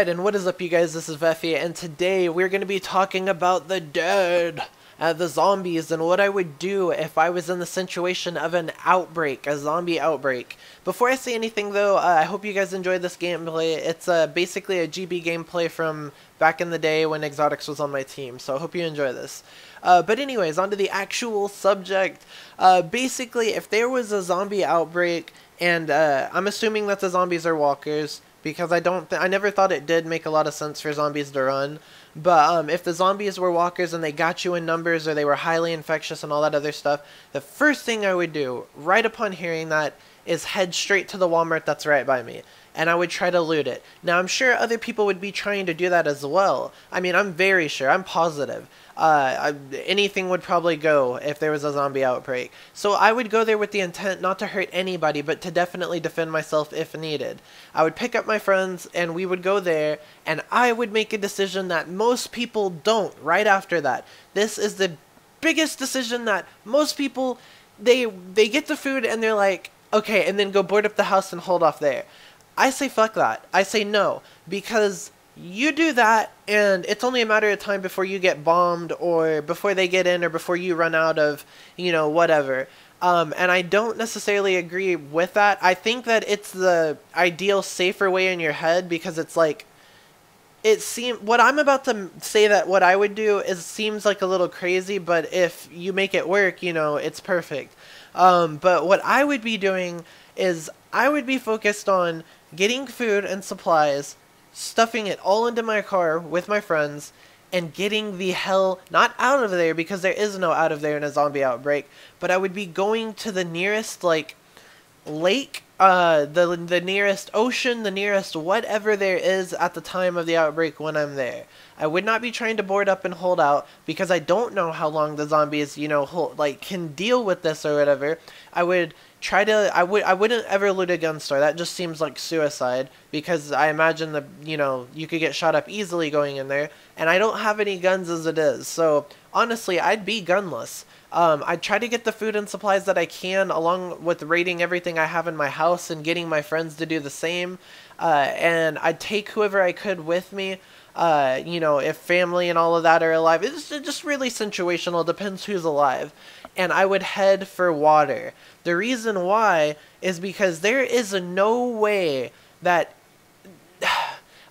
Alright, and what is up, you guys? This is Vefy, and today we're going to be talking about the dead, the zombies, and what I would do if I was in the situation of an outbreak, a zombie outbreak. Before I say anything, though, I hope you guys enjoyed this gameplay. It's basically a GB gameplay from back in the day when Exotics was on my team, so I hope you enjoy this. But anyways, on to the actual subject. Basically, if there was a zombie outbreak, and I'm assuming that the zombies are walkers, because I never thought it did make a lot of sense for zombies to run. But if the zombies were walkers and they got you in numbers, or they were highly infectious and all that other stuff, the first thing I would do, right upon hearing that, is head straight to the Walmart that's right by me. And I would try to loot it. Now, I'm sure other people would be trying to do that as well. I mean, I'm very sure. I'm positive. Anything would probably go if there was a zombie outbreak. So I would go there with the intent not to hurt anybody, but to definitely defend myself if needed. I would pick up my friends, and we would go there, and I would make a decision that most people don't right after that. This is the biggest decision that most people, they get the food, and they're like, okay, and then go board up the house and hold off there. I say fuck that. I say no, because you do that, and it's only a matter of time before you get bombed, or before they get in, or before you run out of, you know, whatever. And I don't necessarily agree with that. I think that it's the ideal, safer way in your head, because it's like, what I'm about to say, that what I would do, seems like a little crazy, but if you make it work, you know, it's perfect. But what I would be doing is I would be focused on getting food and supplies, stuffing it all into my car with my friends, and getting the hell, not out of there, because there is no out of there in a zombie outbreak, but I would be going to the nearest, like, lake, the nearest ocean, the nearest whatever there is at the time of the outbreak when I'm there. I would not be trying to board up and hold out, because I don't know how long the zombies, you know, can deal with this or whatever. I would try to, I wouldn't ever loot a gun store. That just seems like suicide, because I imagine you know, you could get shot up easily going in there, and I don't have any guns as it is, so honestly, I'd be gunless. I'd try to get the food and supplies that I can, along with raiding everything I have in my house and getting my friends to do the same, and I'd take whoever I could with me. You know, if family and all of that are alive. It's just really situational, depends who's alive. And I would head for water. The reason why is because there is no way that...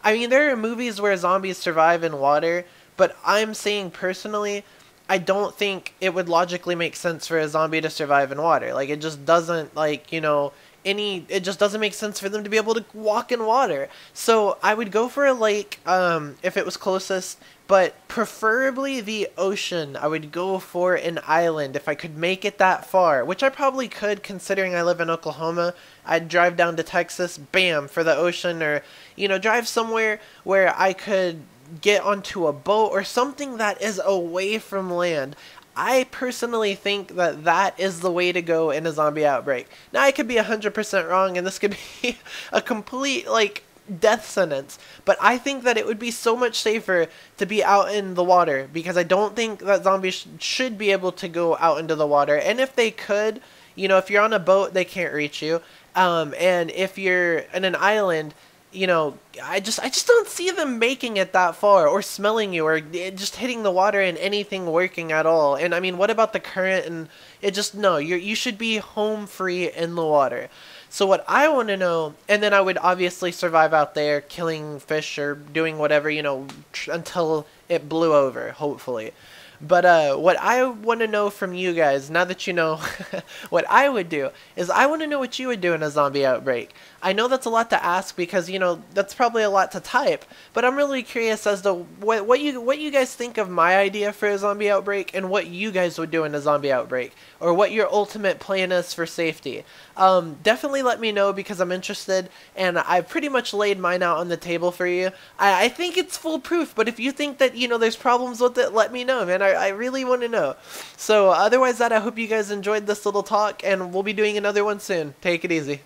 I mean, there are movies where zombies survive in water, but I'm saying personally, I don't think it would logically make sense for a zombie to survive in water. Like, it just doesn't, like, you know... it just doesn't make sense for them to be able to walk in water. So I would go for a lake, if it was closest, but preferably the ocean. I would go for an island if I could make it that far, which I probably could, considering I live in Oklahoma. I'd drive down to Texas, bam, for the ocean, or, you know, drive somewhere where I could get onto a boat or something that is away from land. I personally think that that is the way to go in a zombie outbreak. Now, I could be 100% wrong, and this could be a complete, like, death sentence, but I think that it would be so much safer to be out in the water, because I don't think that zombies should be able to go out into the water, and if they could, you know, if you're on a boat, they can't reach you, and if you're in an island, you know, I just don't see them making it that far, or smelling you, or just hitting the water and anything working at all. And I mean, what about the current? And it just, no, you should be home free in the water. So what I want to know, and then I would obviously survive out there, killing fish or doing whatever, you know, until it blew over, hopefully. But what I want to know from you guys, now that you know what I would do, is I want to know what you would do in a zombie outbreak. I know that's a lot to ask, because, you know, that's probably a lot to type, but I'm really curious as to what you guys think of my idea for a zombie outbreak, and what you guys would do in a zombie outbreak, or what your ultimate plan is for safety. Definitely let me know, because I'm interested, and I've pretty much laid mine out on the table for you. I think it's foolproof, but if you think that, you know, there's problems with it, let me know, man. I really want to know. So otherwise that, I hope you guys enjoyed this little talk, and we'll be doing another one soon. Take it easy.